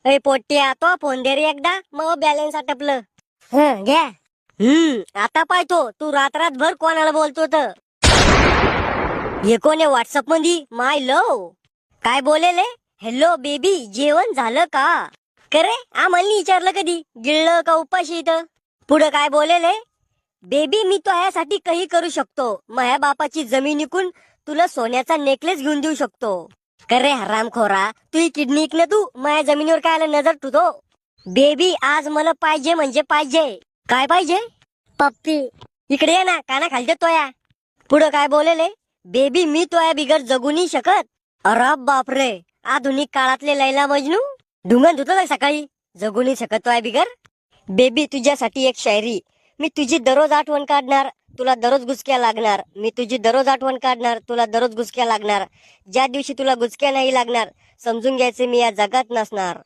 ए पोट्ट्या तो फोन दे रे एकदा मग बॅलन्स आटपलं. घ्या. आता पाहतो तू रात्रभर कोणाला बोलतो तर. हे कोण आहे व्हॉट्सअप मध्ये माय लव काय बोलेले. हॅलो बेबी जेवण झालं का. करे आम्हाला विचारलं कधी गिळलं का उपाशी इथं. पुढे काय बोलेले. बेबी मी तो यासाठी काही करू शकतो. माझ्या बापाची जमीन विकून तुला सोन्याचा नेकलेस घेऊन देऊ शकतो. करे हरामखोरा तू किडनी इकलं तू माझ्या जमिनीवर काय नजर ठेवतो. बेबी आज मला पाहिजे म्हणजे पाहिजे. काय पाहिजे. पप्पी. इकडे ये ना काना खालते तोया. पुढे काय बोलेले. बेबी मी तोया बिगर जगू नाही शकत. अरे बापरे आधुनिक काळातले लैला मजनू. ढुंगण धुतो का सकाळी जगू नाही शकत तोया बिगर. बेबी तुझ्यासाठी एक शायरी. मी तुझी दररोज आठवण काढणार तुला दररोज गुसक्या लागणार. मी तुझी दररोज आठवण काढणार तुला दररोज गुसक्या लागणार. ज्या दिवशी तुला गुसक्या नाही लागणार समजून घ्यायचे मी या जगात नसणार.